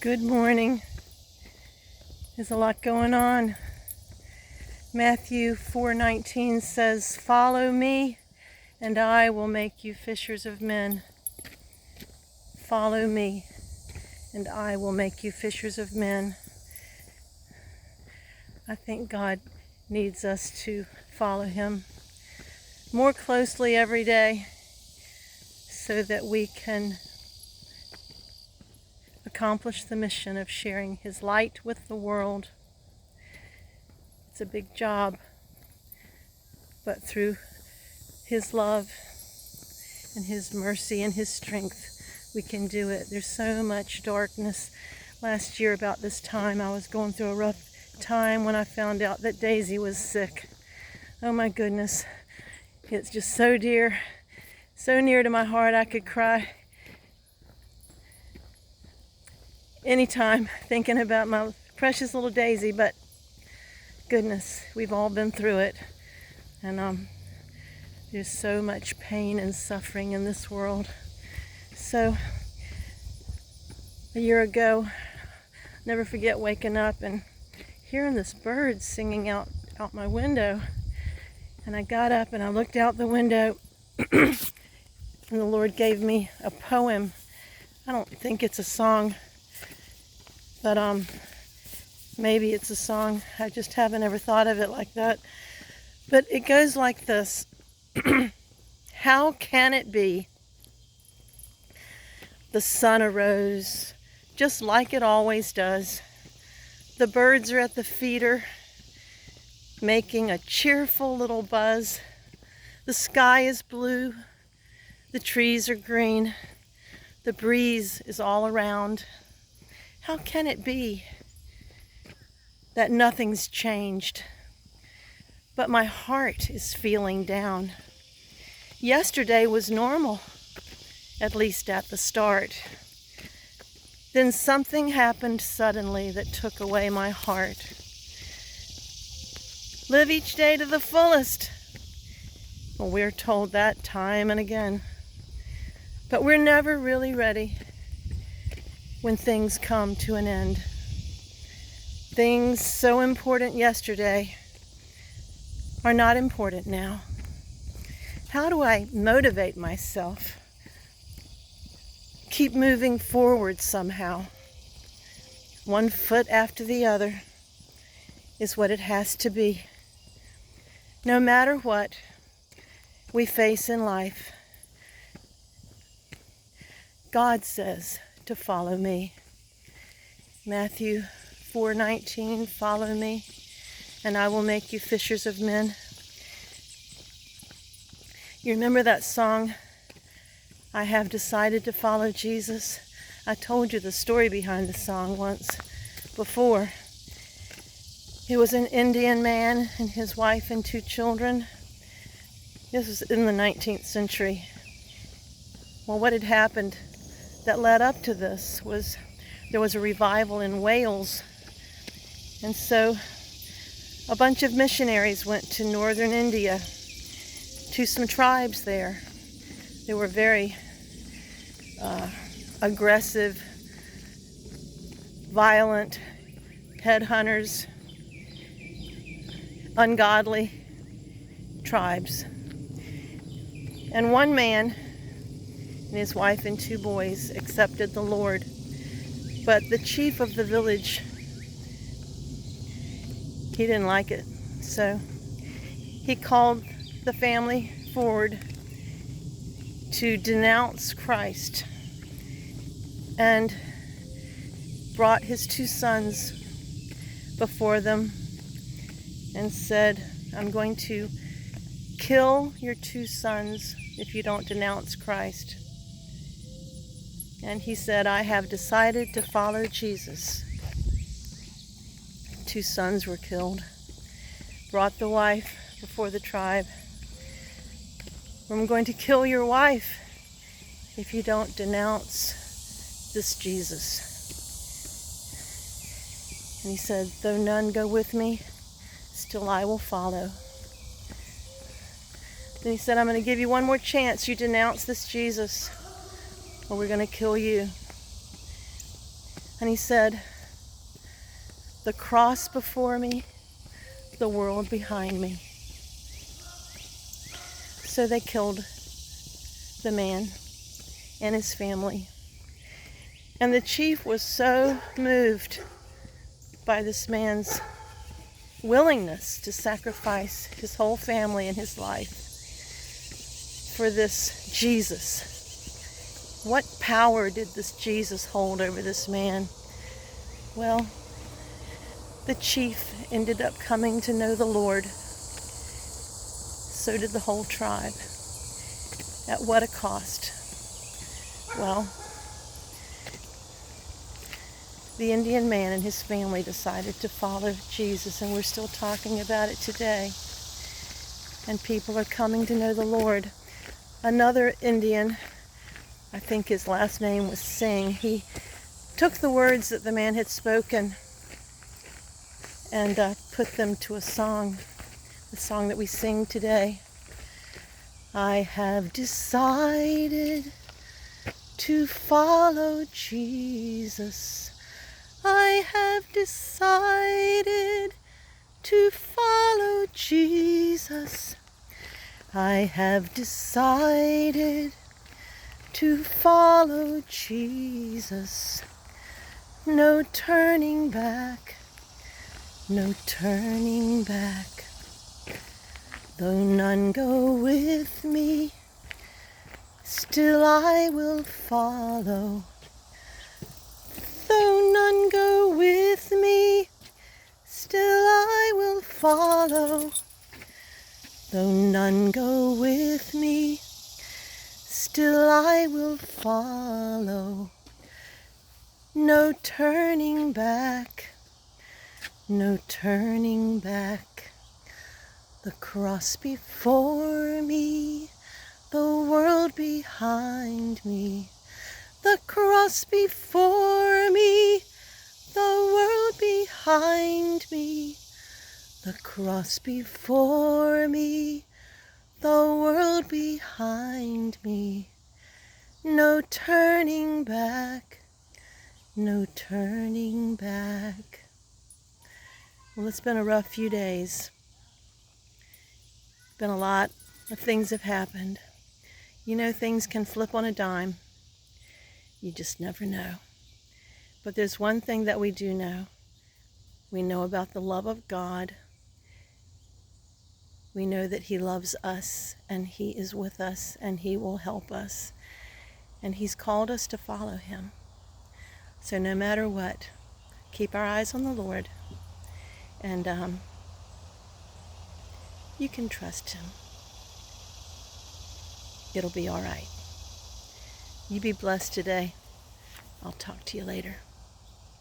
Good morning. There's a lot going on. Matthew 4:19 says, "Follow me, and I will make you fishers of men." Follow me, and I will make you fishers of men. I think God needs us to follow him more closely every day so that we can accomplish the mission of sharing his light with the world. It's a big job, but through his love and his mercy and his strength, we can do it. There's so much darkness. Last year about this time, I was going through a rough time when I found out that Daisy was sick. Oh my goodness. It's just so dear, so near to my heart. I could cry anytime thinking about my precious little Daisy, but goodness, we've all been through it. And there's so much pain and suffering in this world. So a year ago, never forget waking up and hearing this bird singing out my window. And I got up and I looked out the window and the Lord gave me a poem. I don't think it's a song, but maybe it's a song. I just haven't ever thought of it like that. But it goes like this. How can it be? The sun arose just like it always does. The birds are at the feeder, making a cheerful little buzz. The sky is blue. The trees are green. The breeze is all around. How can it be that nothing's changed, but my heart is feeling down? Yesterday was normal, at least at the start. Then something happened suddenly that took away my heart. Live each day to the fullest. Well, we're told that time and again. But we're never really ready when things come to an end. Things so important yesterday are not important now. How do I motivate myself? Keep moving forward somehow. One foot after the other is what it has to be. No matter what we face in life, God says to follow me. Matthew 4:19, follow me, and I will make you fishers of men. You remember that song, I have decided to follow Jesus? I told you the story behind the song once before. It was an Indian man and his wife and 2 children. This was in the 19th century. Well, what had happened that led up to this was there was a revival in Wales. And so a bunch of missionaries went to northern India, to some tribes there. They were very aggressive, violent, headhunters, ungodly tribes. And one man and his wife and 2 boys accepted the Lord. But the chief of the village, he didn't like it. So he called the family forward to denounce Christ and brought his 2 sons before them and said, I'm going to kill your 2 sons if you don't denounce Christ. And he said, I have decided to follow Jesus. 2 sons were killed. Brought the wife before the tribe. I'm going to kill your wife if you don't denounce this Jesus. And he said, though none go with me, still I will follow. Then he said, I'm going to give you one more chance. You denounce this Jesus, or we're going to kill you. And he said, the cross before me, the world behind me. So they killed the man and his family. And the chief was so moved by this man's willingness to sacrifice his whole family and his life for this Jesus. What power did this Jesus hold over this man? Well, the chief ended up coming to know the Lord. So did the whole tribe. At what a cost? Well, the Indian man and his family decided to follow Jesus, and we're still talking about it today. And people are coming to know the Lord. Another Indian, I think his last name was Singh, he took the words that the man had spoken and put them to a song, the song that we sing today. I have decided to follow Jesus. I have decided to follow Jesus. I have decided to follow Jesus. No turning back, no turning back. Though none go with me, still I will follow. Though none go with me, still I will follow. Though none go with me, still I will follow. No turning back, no turning back. The cross before me, the world behind me. The cross before me, the world behind me. The cross before me, the world behind me. No turning back, no turning back. Well, it's been a rough few days. Been a lot of things have happened. You know, things can flip on a dime. You just never know. But there's one thing that we do know. We know about the love of God. We know that He loves us and He is with us and He will help us. And He's called us to follow Him. So no matter what, keep our eyes on the Lord. And you can trust Him. It'll be all right. You be blessed today. I'll talk to you later.